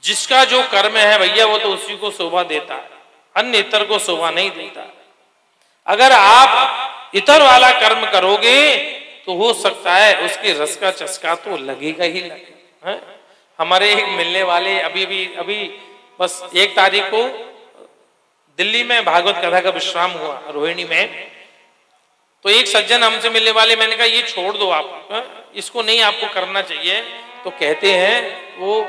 जिसका जो कर्म है भैया वो तो उसी को शोभा देता है, अन्य इतर को शोभा नहीं देता। अगर आप इतर वाला कर्म करोगे तो हो सकता है उसके रस का चस्का तो लगेगा ही लगेगा। हमारे एक मिलने वाले अभी बस 1 तारीख को दिल्ली में भागवत कथा का विश्राम हुआ रोहिणी में, तो एक सज्जन हमसे मिलने वाले, मैंने कहा ये छोड़ दो आप, इसको नहीं आपको करना चाहिए। तो कहते हैं वो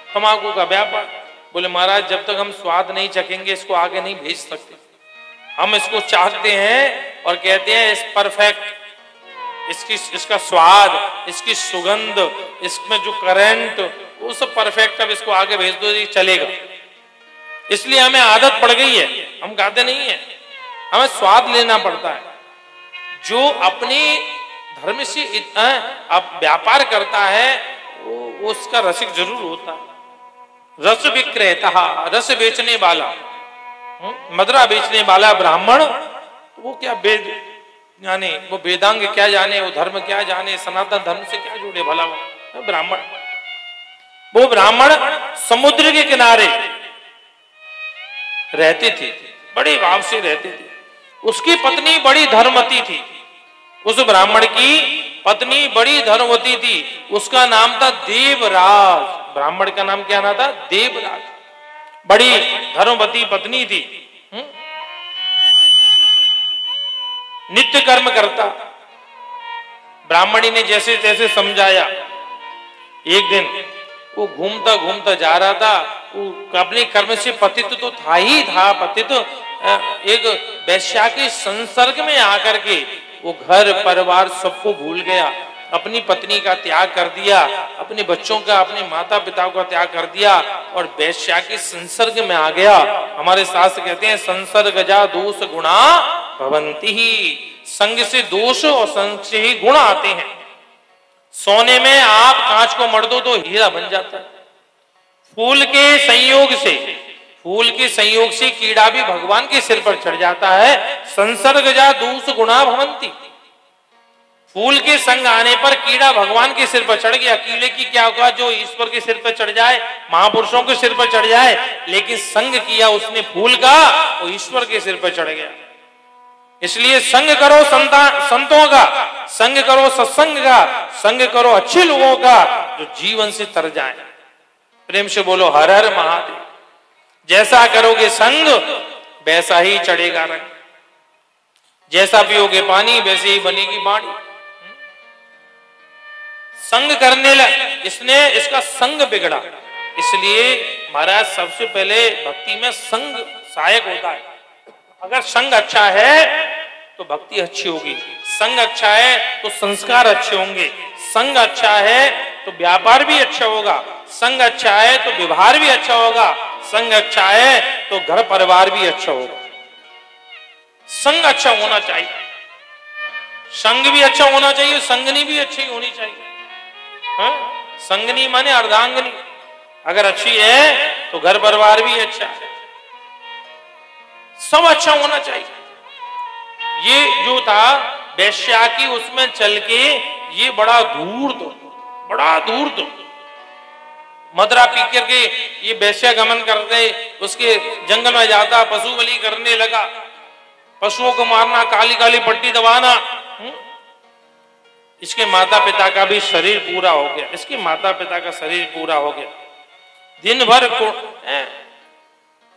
तम्बाकू का व्यापार। बोले महाराज जब तक हम स्वाद नहीं चखेंगे इसको आगे नहीं भेज सकते। हम इसको चाहते हैं और कहते हैं इस परफेक्ट, इसका स्वाद, इसकी सुगंध, इसमें जो करंट, वो सब परफेक्ट, अब इसको आगे भेज दो ये चलेगा। इसलिए हमें आदत पड़ गई है, हम खाते नहीं है, हमें स्वाद लेना पड़ता है। जो अपने धर्म से अब व्यापार करता है वो उसका रसिक जरूर होता है। रस विक्रेता, रस बेचने वाला, मदरा बेचने वाला ब्राह्मण, वो क्या वेद जाने, वो वेदांग क्या जाने, वो धर्म क्या जाने, सनातन धर्म से क्या जुड़े भला वो ब्राह्मण। वो ब्राह्मण समुद्र के किनारे रहते थे, बड़े भाव से रहते थे। उसकी पत्नी बड़ी धर्मवती थी, उस ब्राह्मण की पत्नी बड़ी धर्मवती थी, उसका नाम था देवराज। ब्राह्मण का नाम क्या नाम था? देवराज। बड़ी धर्मवती पत्नी थी, नित्य कर्म करता। ब्राह्मणी ने जैसे तैसे समझाया। एक दिन वो घूमता घूमता जा रहा था, वो अपने कर्म से पतित तो था ही था, पतित एक वैश्या के संसर्ग में आकर के वो घर परिवार सबको भूल गया, अपनी पत्नी का त्याग कर दिया, अपने बच्चों का, अपने माता पिता का त्याग कर दिया और वैश्या के संसर्ग में आ गया। हमारे शास्त्र कहते हैं संसर्गजा दोष गुणा भवंति ही, संग से दोष और संग से ही गुण आते हैं। सोने में आप कांच को मर दो तो हीरा बन जाता है। फूल के संयोग से कीड़ा भी भगवान के सिर पर चढ़ जाता है। संसर्गजा दोष गुणा भवंति, फूल के संग आने पर कीड़ा भगवान के सिर पर चढ़ गया। कीड़े की क्या होगा? जो ईश्वर के सिर पर चढ़ जाए, महापुरुषों के सिर पर चढ़ जाए, लेकिन संग किया उसने फूल का, वो ईश्वर के सिर पर चढ़ गया। इसलिए संग करो संतों का, संग करो सत्संग का, संग करो अच्छे लोगों का जो जीवन से तर जाए। प्रेम से बोलो हर हर महादेव। जैसा करोगे संग वैसा ही चढ़ेगा रंग, जैसा पियोगे पानी वैसे ही बनेगी बाणी। संग करने इसका संग बिगड़ा, इसलिए महाराज सबसे पहले भक्ति में संग सहायक होता है। अगर संग अच्छा है तो भक्ति अच्छी होगी, संग अच्छा है तो संस्कार अच्छे होंगे, संग अच्छा है तो व्यापार भी अच्छा होगा, संग अच्छा है तो व्यवहार भी अच्छा होगा, संग अच्छा है तो घर परिवार भी अच्छा होगा। संग अच्छा होना चाहिए, संग भी अच्छा होना चाहिए, संगनी भी अच्छी होनी चाहिए। संगनी माने अर्धांगनी, अगर अच्छी है तो घर परिवार भी अच्छा है, सब अच्छा होना चाहिए। ये जो था वैश्या की, उसमें चल के ये बड़ा धूर्त मदरा पी करके ये वैश्या गमन करते, उसके जंगल में जाता, पशु बलि करने लगा, पशुओं को मारना, काली काली पट्टी दबाना। इसके माता पिता का भी शरीर पूरा हो गया, इसके माता पिता का शरीर पूरा हो गया, दिन भर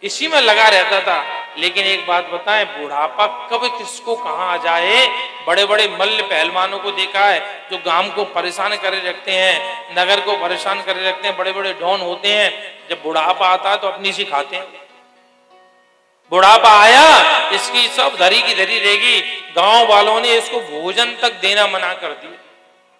इसी में लगा रहता था। लेकिन एक बात बताएं, बुढ़ापा कब किसको कहां आ जाए। बड़े बड़े मल्ल पहलवानों को देखा है जो गांव को परेशान करे रखते हैं, नगर को परेशान करे रखते हैं, बड़े बड़े डॉन होते हैं। जब बुढ़ापा आता है तो अपनी सी खाते हैं। बुढ़ापा आया, इसकी सब धरी की धरी रहेगी। गांव वालों ने इसको भोजन तक देना मना कर दिया,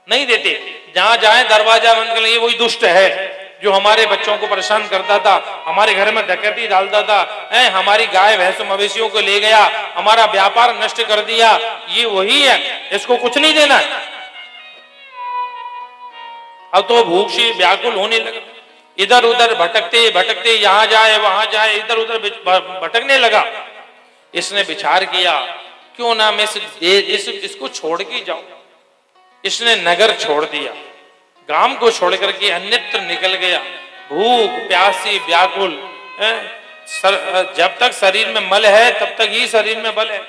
नहीं देते। जहां जाए दरवाजा बंद कर, वही दुष्ट है जो हमारे बच्चों को परेशान करता था, हमारे घर में डकैती डालता था, हमारी गाय भैंस मवेशियों को ले गया, हमारा व्यापार नष्ट कर दिया, ये वही है, इसको कुछ नहीं देना है। अब तो भूख से व्याकुल होने लगा, इधर उधर भटकते भटकते यहां जाए वहां जाए, इधर उधर भटकने लगा। इसने विचार किया क्यों ना मैं इसको छोड़ के जाऊं। इसने नगर छोड़ दिया, गांव को छोड़ करके अन्यत्र निकल गया। भूख प्यासी व्याकुल, जब तक शरीर में मल है तब तक ही शरीर में बल है।